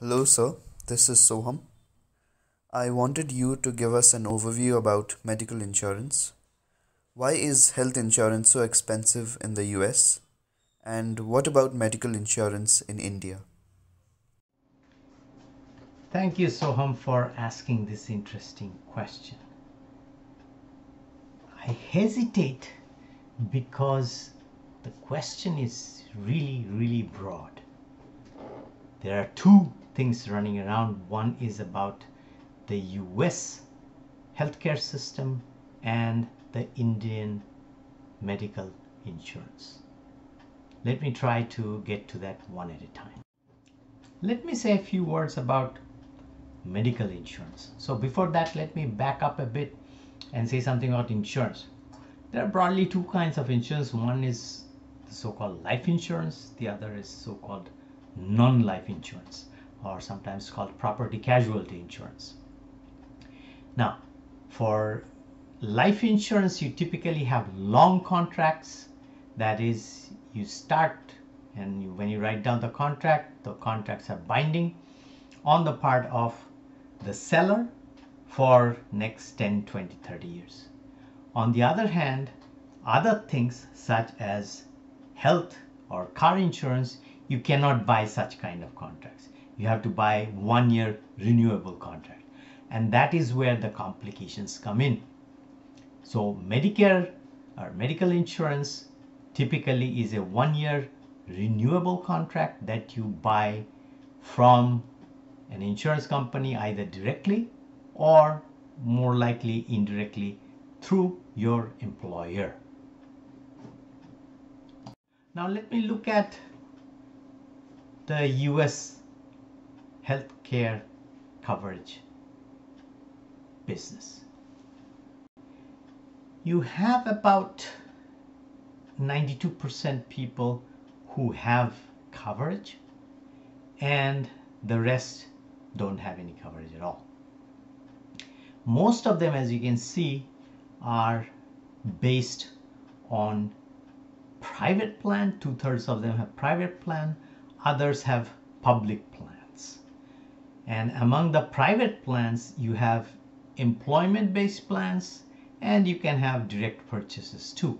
Hello, sir. This is Soham. I wanted you to give us an overview about medical insurance. Why is health insurance so expensive in the US? And what about medical insurance in India? Thank you, Soham, for asking this interesting question. I hesitate because the question is really broad. There are two things running around. One is about the US healthcare system and the Indian medical insurance. Let me try to get to that one at a time. Let me say a few words about medical insurance. So before that, let me back up a bit and say something about insurance. There are broadly two kinds of insurance. One is the so-called life insurance. The other is so-called non-life insurance, or sometimes called property casualty insurance. Now, for life insurance, you typically have long contracts. That is, you start and when you write down the contracts are binding on the part of the seller for next 10, 20, 30 years. On the other hand, other things such as health or car insurance, you cannot buy such kind of contracts. You have to buy 1 year renewable contract. And that is where the complications come in. So Medicare or medical insurance typically is a 1 year renewable contract that you buy from an insurance company either directly or more likely indirectly through your employer. Now let me look at the US healthcare coverage business. You have about 92% people who have coverage and the rest don't have any coverage at all. Most of them, as you can see, are based on private plan. 2/3 of them have private plan, others have public plans. And among the private plans, you have employment-based plans and you can have direct purchases too.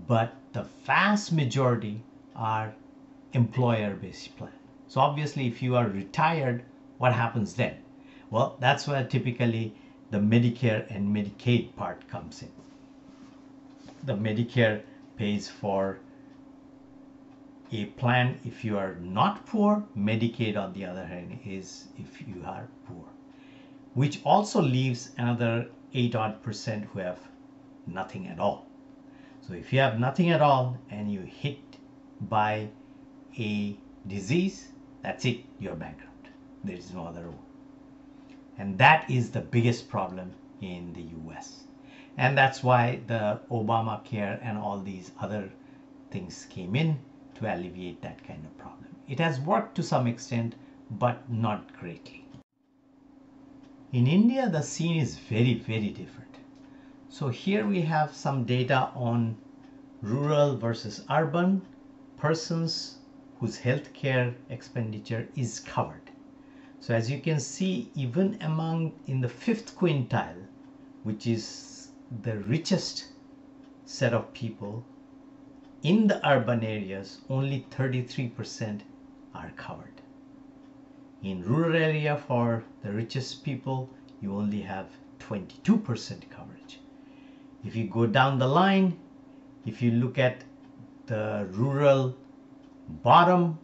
But the vast majority are employer-based plan. So obviously, if you are retired, what happens then? Well, that's where typically the Medicare and Medicaid part comes in. The Medicare pays for a plan if you are not poor. Medicaid, on the other hand, is if you are poor, which also leaves another 8% who have nothing at all. So if you have nothing at all and you hit by a disease, that's it, you're bankrupt. There is no other rule. And that is the biggest problem in the US. And that's why the Obamacare and all these other things came in to alleviate that kind of problem. It has worked to some extent, but not greatly. In India, the scene is very different. So here we have some data on rural versus urban persons whose healthcare expenditure is covered. So as you can see, even in the fifth quintile, which is the richest set of people, in the urban areas, only 33% are covered. In rural area, for the richest people, you only have 22% coverage. If you go down the line, if you look at the rural bottom,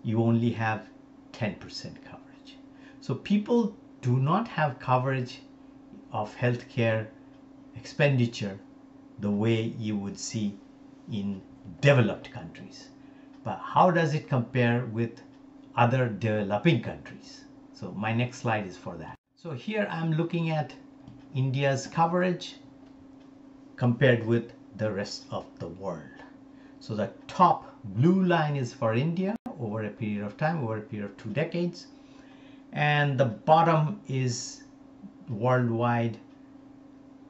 you only have 10% coverage. So people do not have coverage of healthcare expenditure the way you would see in developed countries. But how does it compare with other developing countries? So my next slide is for that. So here I'm looking at India's coverage compared with the rest of the world. So the top blue line is for India over a period of time, over a period of 2 decades. And the bottom is worldwide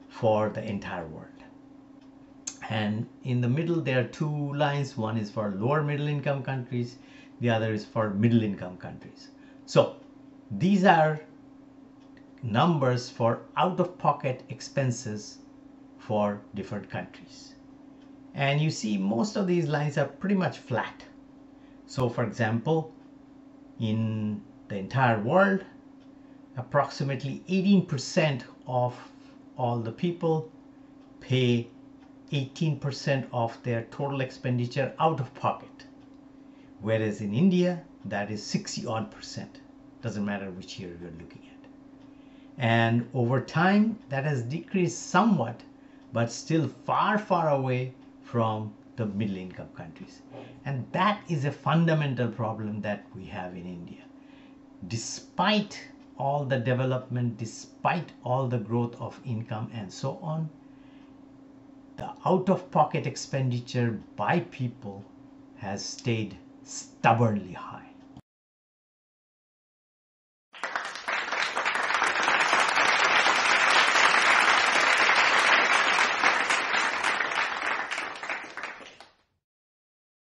for the entire world. And in the middle, there are two lines. One is for lower middle income countries. The other is for middle income countries. So these are numbers for out-of-pocket expenses for different countries. And you see most of these lines are pretty much flat. So for example, in the entire world, approximately 18% of all the people pay 18% of their total expenditure out of pocket. Whereas in India, that is 60 odd percent. Doesn't matter which year you're looking at. And over time, that has decreased somewhat, but still far, far away from the middle income countries. And that is a fundamental problem that we have in India. Despite all the development, despite all the growth of income and so on, the out-of-pocket expenditure by people has stayed stubbornly high.